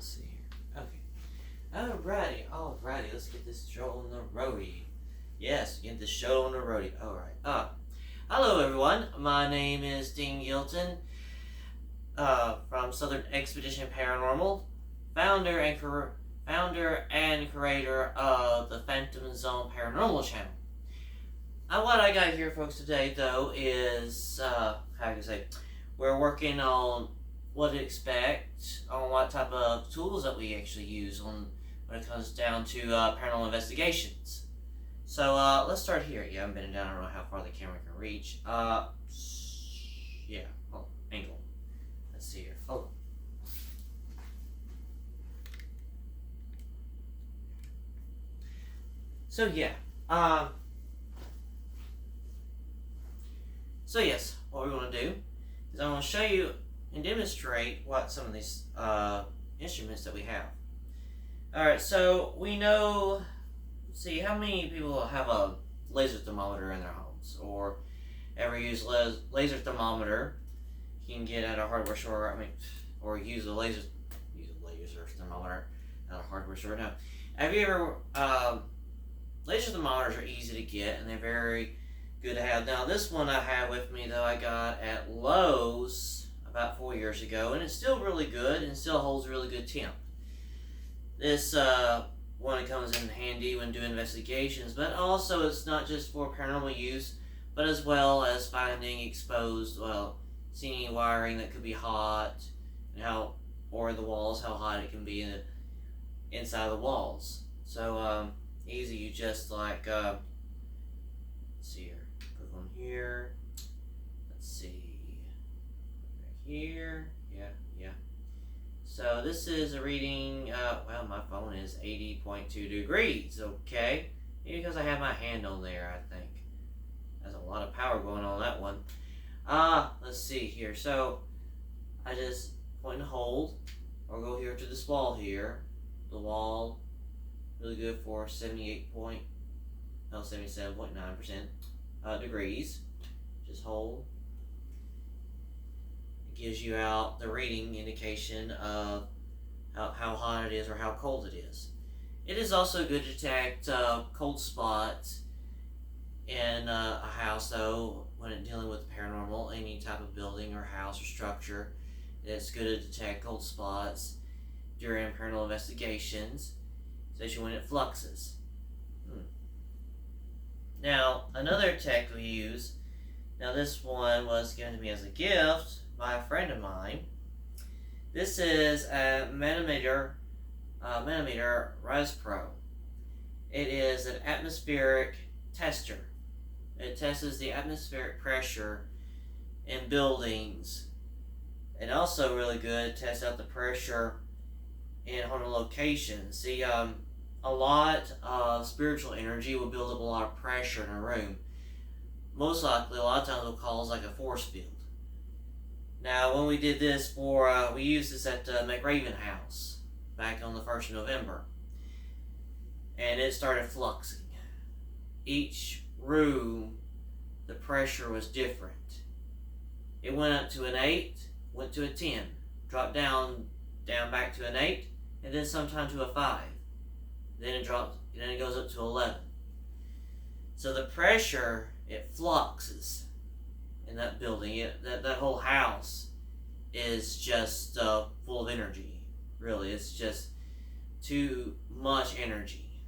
Let's see here. Okay. Alrighty. Let's get this show on the roadie. Yes, get the show on the roadie. Alright. Hello everyone. My name is Dean Gilton, from Southern Expedition Paranormal, founder and creator of the Phantom Zone Paranormal channel. What I got here, folks, today though is how can I say, we're working on what to expect on what type of tools that we actually use on when it comes down to paranormal investigations. So let's start here. Yeah, I'm bending down. I don't know how far the camera can reach. Yeah, angle. Let's see here. Hold on. So yeah, so yes, what we're going to do is I'm going to show you and demonstrate what some of these instruments that we have. Alright, so we know, see, how many people have a laser thermometer in their homes or ever use laser thermometer? You can get at a hardware store, or use a laser thermometer at a hardware store. Now, have you ever, laser thermometers are easy to get and they're very good to have. Now, this one I have with me, though, I got at Lowe's about 4 years ago, and it's still really good and still holds really good temp. This one comes in handy when doing investigations, but also it's not just for paranormal use, but as well as finding exposed, seeing wiring that could be hot, and or the walls, how hot it can be inside the walls. So easy, you just like let's see here, put one here. Let's see. Here, yeah. So this is a reading, my phone is 80.2 degrees, okay? Maybe because I have my hand on there, I think. There's a lot of power going on that one. Let's see here. So, I just point and hold, or go here to this wall here. The wall, really good for 77.9% degrees. Just hold. Gives you out the reading indication of how hot it is or how cold it is. It is also good to detect cold spots in a house, though, when dealing with paranormal, any type of building or house or structure. It's good to detect cold spots during paranormal investigations, especially when it fluxes. Now, another tech we use, now this one was given to me as a gift by a friend of mine. This is a manometer Rise Pro. It is an atmospheric tester. It tests the atmospheric pressure in buildings, and also really good, tests out the pressure in haunted locations. See, a lot of spiritual energy will build up a lot of pressure in a room. Most likely, a lot of times, it'll cause like a force field. Now, when we did this we used this at McRaven House back on the 1st of November, and it started fluxing. Each room, the pressure was different. It went up to an 8, went to a 10, dropped down back to an 8, and then sometime to a 5. Then it drops, then it goes up to 11. So the pressure, it fluxes in that building. That whole house is just full of energy. Really, it's just too much energy.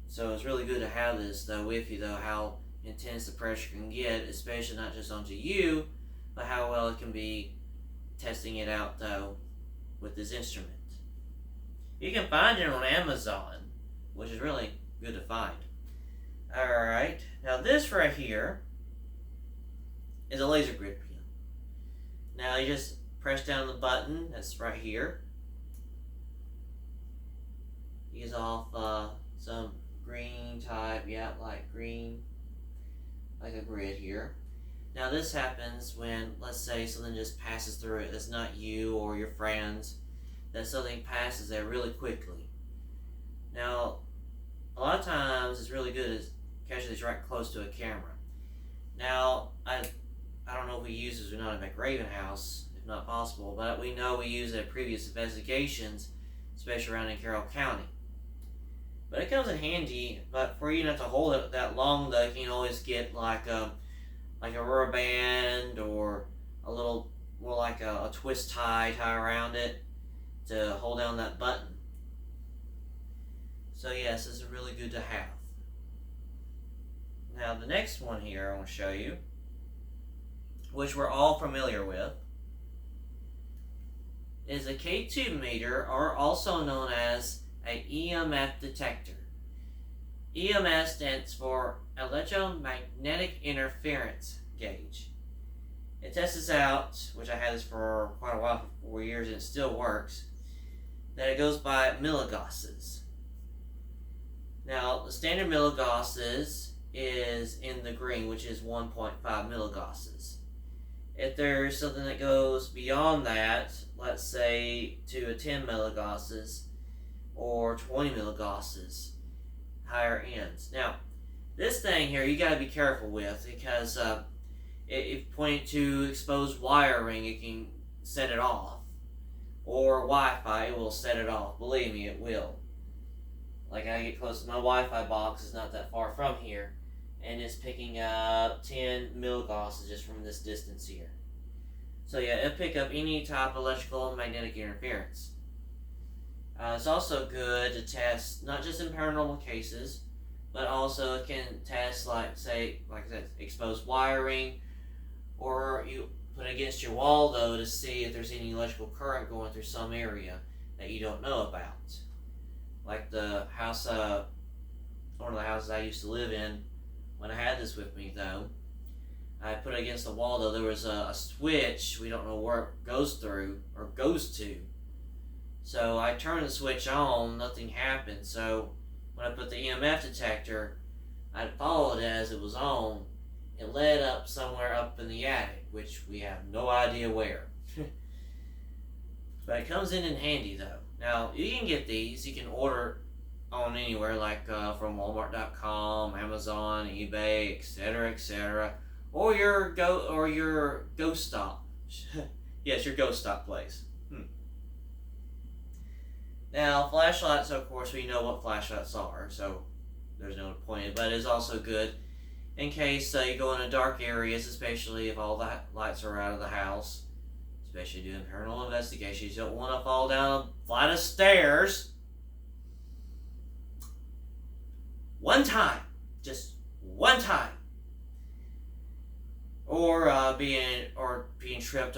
So it's really good to have this though with you, though, how intense the pressure can get, especially not just onto you, but how well it can be testing it out though with this instrument. You can find it on Amazon, which is really good to find. Alright, now this right here is a laser grid pen. Now you just press down the button that's right here. Gives off some green type, light green, like a grid here. Now this happens when, let's say, something just passes through it that's not you or your friends, that something passes there really quickly. Now, a lot of times it's really good to catch these right close to a camera. Now, I don't know if we use this or not at McRaven House, if if not possible, but we know we used it in previous investigations, especially around in Carroll County. But it comes in handy, but for you not to hold it that long though, you can always get like a rubber band or a little more like a twist tie around it to hold down that button. So yes, this is really good to have. Now the next one here I want to show you, which we're all familiar with, is a K2 meter, or also known as an EMF detector. EMF stands for electromagnetic interference gauge. It tests out, which I had this for quite a while, for 4 years, and it still works, that it goes by milligauss. Now, the standard milligauss is in the green, which is 1.5 milligauss. If there's something that goes beyond that, let's say to a 10 milligauss or 20 milligauss, higher ends. Now, this thing here you got to be careful with, because if pointing to exposed wiring, it can set it off, or Wi-Fi, it will set it off. Believe me, it will. Like, I get close to my Wi-Fi box, is not that far from here, and it's picking up 10 milligauss just from this distance here. So yeah, it'll pick up any type of electrical and magnetic interference. It's also good to test, not just in paranormal cases, but also it can test, like I said, exposed wiring, or you put it against your wall though to see if there's any electrical current going through some area that you don't know about. Like the house, one of the houses I used to live in, when I had this with me though, I put it against the wall though. There was a switch, we don't know where it goes through or goes to. So I turned the switch on, nothing happened. So when I put the EMF detector, I followed it as it was on. It led up somewhere up in the attic, which we have no idea where. But it comes in handy though. Now, you can get these, you can order on anywhere, like from Walmart.com, Amazon, eBay, etc., etc., or your ghost stop. Yes, your ghost stop place. Now, flashlights, of course, we know what flashlights are, so there's no point. But it's also good in case you go into dark areas, especially if all the lights are out of the house, especially doing paranormal investigations. You don't want to fall down a flight of stairs. One time. Just one time. Or being tripped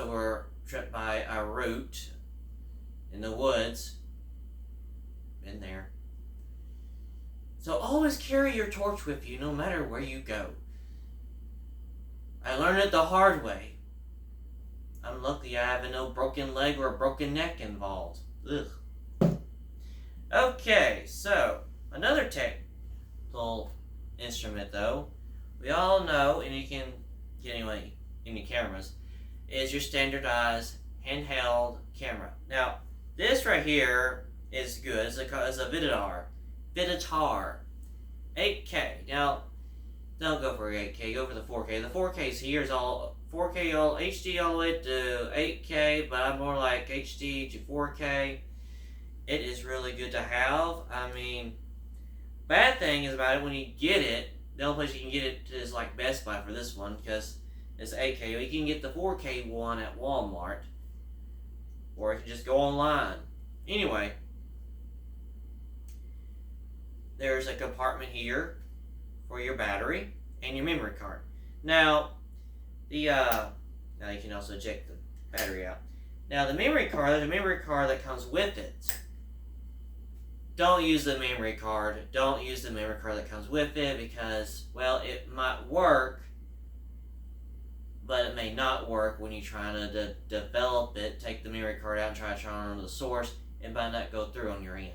by a root in the woods. Been there. So always carry your torch with you no matter where you go. I learned it the hard way. I'm lucky I have no broken leg or a broken neck involved. Ugh. Okay, so another technical instrument though, we all know, and you can get anyway in your cameras, is your standardized handheld camera. Now, this right here is good. It's a Viditar 8K. Now, don't go for 8K, go for the 4K. The 4K here is all 4K, all HD all the way to 8K, but I'm more like HD to 4K. It is really good to have. I mean, bad thing is about it, when you get it, the only place you can get it is like Best Buy for this one, because it's 8K. You can get the 4K one at Walmart, or you can just go online. Anyway, there's a compartment here for your battery and your memory card. Now, now you can also eject the battery out. Now the memory card, there's a memory card that comes with it. Don't use the memory card. Don't use the memory card that comes with it, because, well, it might work, but it may not work when you're trying to develop it. Take the memory card out and try to turn on the source. It might not go through on your end.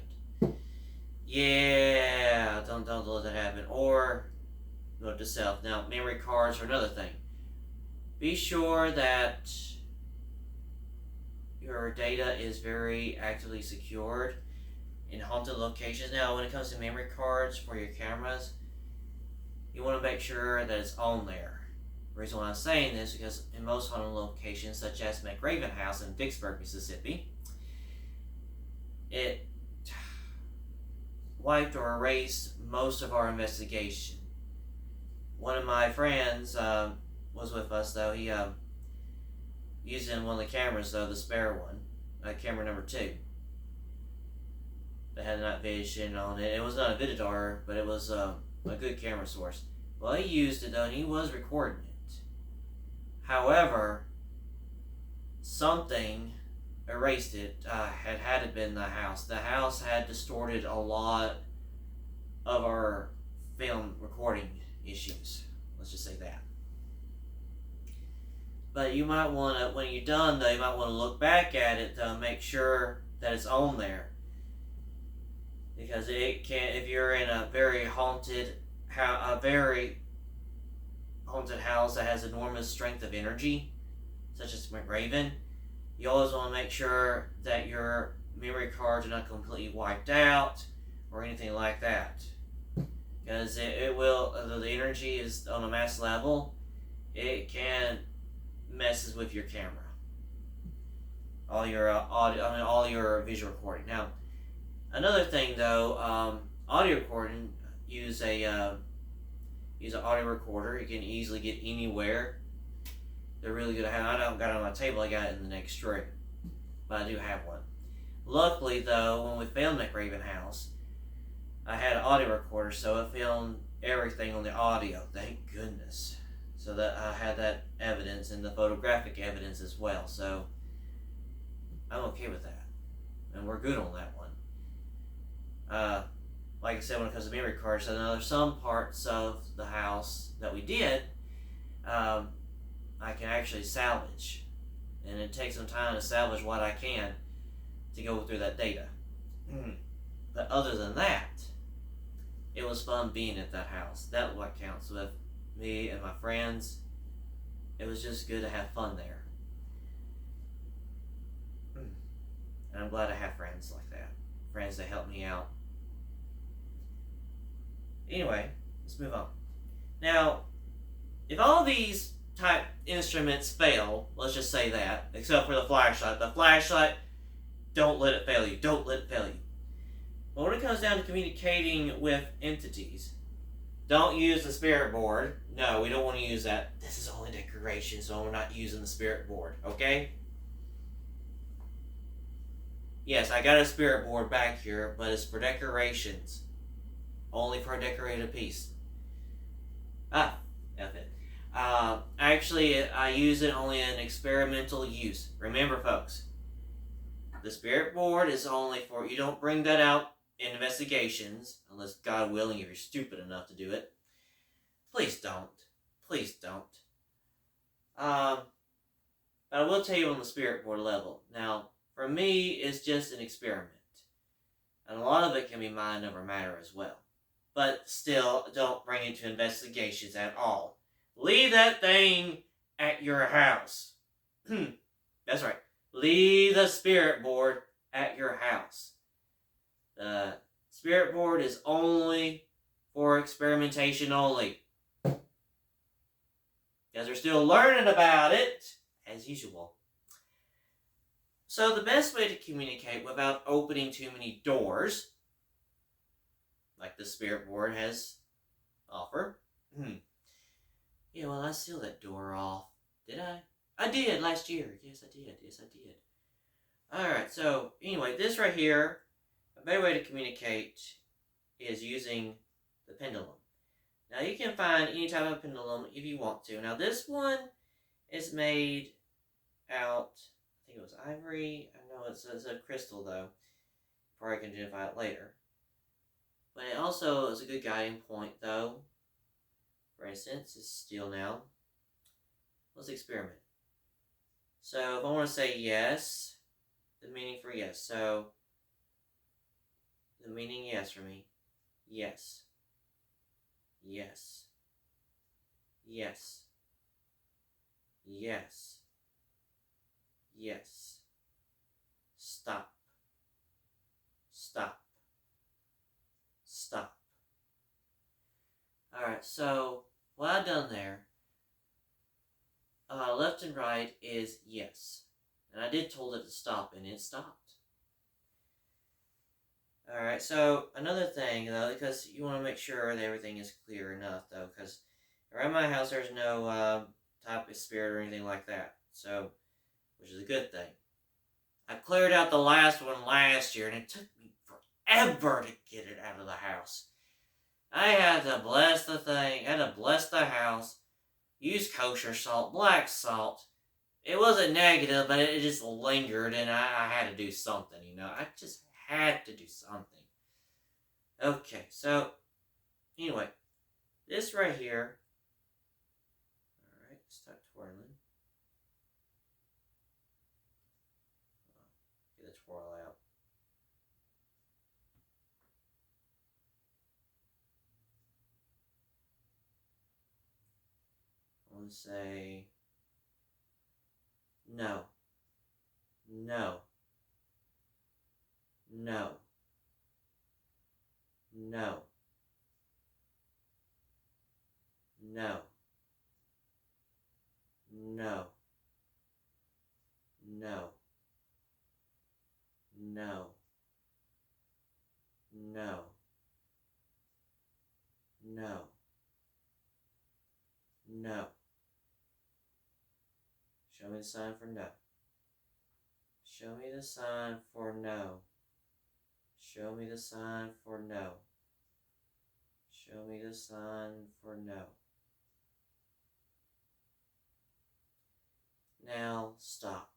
Yeah, don't let that happen. Or note to self. Now, memory cards are another thing. Be sure that your data is very actively secured in haunted locations. Now, when it comes to memory cards for your cameras, you want to make sure that it's on there. The reason why I'm saying this is because in most haunted locations, such as McRaven House in Vicksburg, Mississippi, it wiped or erased most of our investigation. One of my friends was with us, though. He using one of the cameras, though, the spare one, camera number 2. That had night vision on it. It was not a Vididar, but it was a good camera source. Well, he used it, though, and he was recording it. However, something erased it. Had it been the house. The house had distorted a lot of our film recording issues. Let's just say that. But you might want to, when you're done, though, you might want to look back at it to make sure that it's on there. Because it can, if you're in a very haunted house that has enormous strength of energy, such as McRaven, you always want to make sure that your memory cards are not completely wiped out or anything like that. Because it will, the energy is on a mass level, it can messes with your camera, all your audio, all your visual recording. Now, another thing though, audio recording, use an audio recorder. You can easily get anywhere. They're really good to have. I don't got it on my table. I got it in the next room, but I do have one. Luckily though, when we filmed McRaven House, I had an audio recorder, so it filmed everything on the audio. Thank goodness. So that I had that evidence and the photographic evidence as well. So I'm okay with that, and we're good on that one. Like I said, when it comes to memory cards, so now there's some parts of the house that we did I can actually salvage, and it takes some time to salvage what I can to go through that data. But other than that, it was fun being at that house. That's what counts with me and my friends. It was just good to have fun there. And I'm glad I have friends like that. Friends that help me out. Anyway, let's move on. Now, if all these type instruments fail, let's just say that, except for the flashlight. The flashlight, don't let it fail you. Don't let it fail you. But when it comes down to communicating with entities, don't use the spirit board. No, we don't want to use that. This is only decoration, so we're not using the spirit board, okay? Yes, I got a spirit board back here, but it's for decorations. Only for a decorated piece. F it. Actually, I use it only in experimental use. Remember, folks, the spirit board is only for, you don't bring that out in investigations, unless God willing, if you're stupid enough to do it. Please don't. Please don't. But I will tell you on the spirit board level. Now, for me, it's just an experiment. And a lot of it can be mind over matter as well. But still, don't bring it to investigations at all. Leave that thing at your house. That's right. Leave the spirit board at your house. The spirit board is only for experimentation only. Because they're still learning about it, as usual. So the best way to communicate without opening too many doors, like the spirit board has offered. Yeah, well, I sealed that door off. Did I? I did last year. Yes, I did. Yes, I did. Alright, so anyway, this right here, a better way to communicate is using the pendulum. Now, you can find any type of pendulum if you want to. Now, this one is made out, I think it was ivory. I know it's a crystal, though. Probably can identify it later. But it also is a good guiding point, though. For instance, it's steel now. Let's experiment. So, if I want to say yes, the meaning for yes. So, the meaning yes for me. Yes. Yes. Yes. Yes. Yes. Stop. Stop. Stop. Alright, so what I've done there left and right is yes. And I did told it to stop, and it stopped. Alright, so another thing, though, because you want to make sure that everything is clear enough, though, because around my house there's no type of spirit or anything like that, so, which is a good thing. I cleared out the last one last year, and it took me forever to get it out of the house. I had to bless the thing, had to bless the house, use kosher salt, black salt. It wasn't negative, but it just lingered, and I had to do something, I just had to do something. Okay, so, anyway, this right here, alright, start twirling. Get the twirl out. I want to say, no, no, no, no, no, no, no, no, no, no, no. Show me the sign for no. Show me the sign for no. Show me the sign for no. Show me the sign for no. Now stop.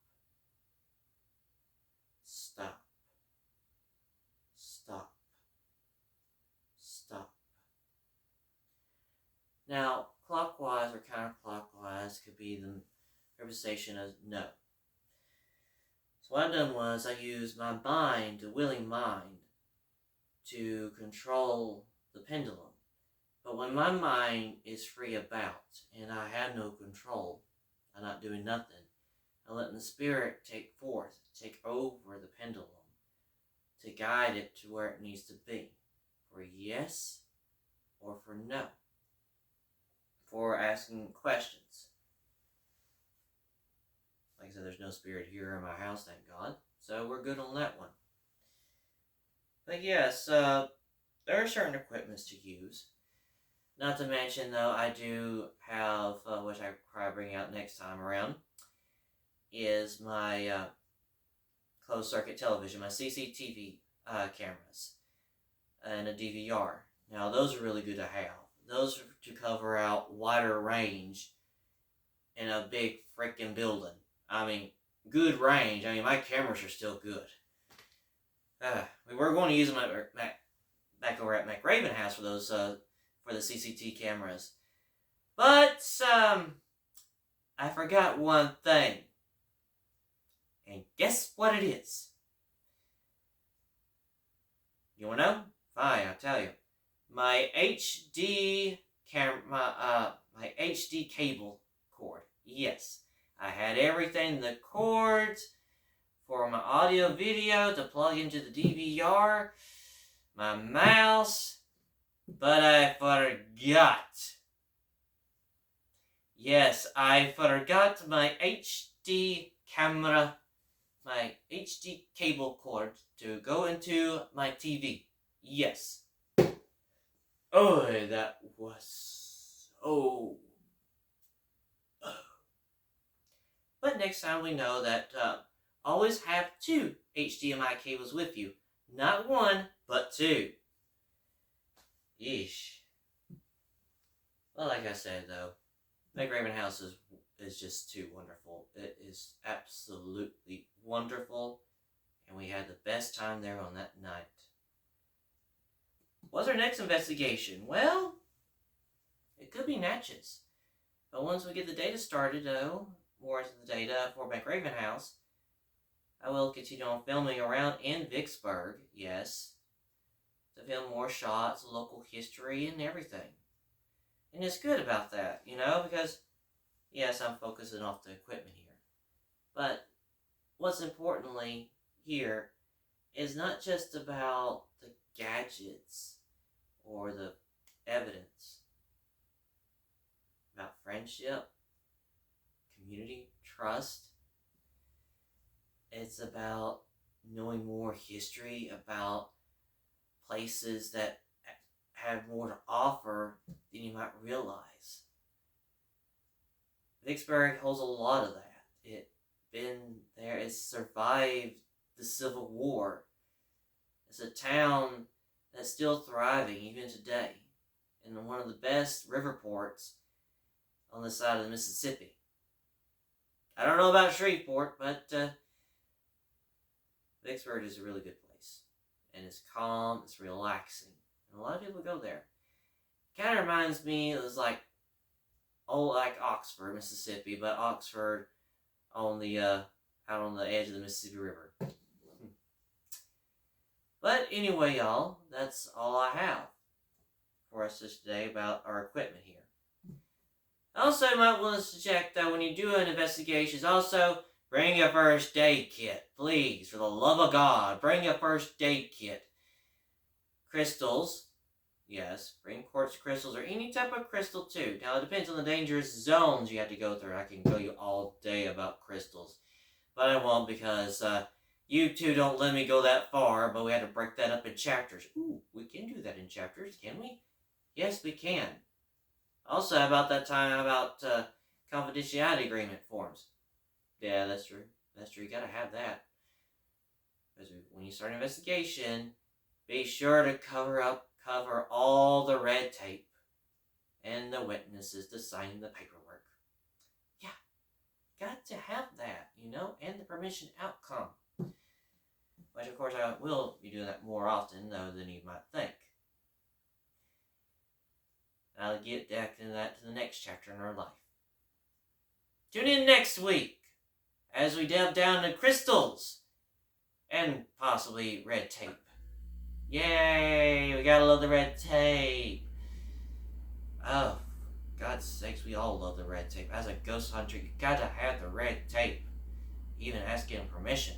Stop. Stop. Stop. Now, clockwise or counterclockwise could be the representation of no. So what I done was I used my mind, the willing mind, to control the pendulum. But when my mind is free about and I have no control, I'm not doing nothing, I'm letting the spirit take over the pendulum to guide it to where it needs to be, for yes or for no, for asking questions. Like I said, there's no spirit here in my house, thank God, so we're good on that one. But yes, there are certain equipments to use. Not to mention, though, I do have, which I probably bring out next time around, is my closed circuit television, my CCTV cameras, and a DVR. Now, those are really good to have. Those are to cover out wider range in a big freaking building. I mean, good range. I mean, my cameras are still good. We were going to use them back over at McRaven House for those, for the CCTV cameras. But, I forgot one thing. And guess what it is? You want to know? Fine, I'll tell you. My HD my HD cable cord. Yes, I had everything, the cords for my audio video to plug into the DVR, my mouse, but I forgot. Yes, I forgot my HD camera, my HD cable cord to go into my TV. Yes. Oh, that was so... But next time we know that always have 2 HDMI cables with you. Not 1, but 2. Yeesh. Well, like I said, though, McRaven House is just too wonderful. It is absolutely wonderful, and we had the best time there on that night. What's our next investigation? Well, it could be Natchez. But once we get the data started, though, more into the data for McRaven House, I will continue on filming around in Vicksburg, yes, to film more shots, local history, and everything. And it's good about that, because, yes, I'm focusing off the equipment here. But what's importantly here is not just about the gadgets or the evidence. About friendship, community, trust. It's about knowing more history about places that have more to offer than you might realize. Vicksburg holds a lot of that. It's been there, it's survived the Civil War. It's a town that's still thriving even today, and one of the best river ports on the side of the Mississippi. I don't know about Shreveport, but Vicksburg is a really good place. And it's calm, it's relaxing. And a lot of people go there. Kind of reminds me, it was like Oxford, Mississippi, but Oxford on the out on the edge of the Mississippi River. But anyway, y'all, that's all I have for us today about our equipment here. Also, you might want to check that when you do an investigation, also bring your first aid kit. Please, for the love of God, bring your first aid kit. Crystals. Yes, bring quartz crystals or any type of crystal too. Now, it depends on the dangerous zones you have to go through. I can tell you all day about crystals. But I won't because YouTube don't let me go that far, but we had to break that up in chapters. Ooh, we can do that in chapters, can we? Yes, we can. Also, about that time about confidentiality agreement forms. Yeah, that's true. That's true. You gotta have that. Because when you start an investigation, be sure to cover all the red tape and the witnesses to sign the paperwork. Yeah, got to have that, and the permission outcome. Which, of course, I will be doing that more often, though, than you might think. I'll get back into that to the next chapter in our life. Tune in next week as we delve down to crystals and possibly red tape. Yay! We gotta love the red tape. Oh, God's sakes, we all love the red tape. As a ghost hunter, you gotta have the red tape. Even asking permission.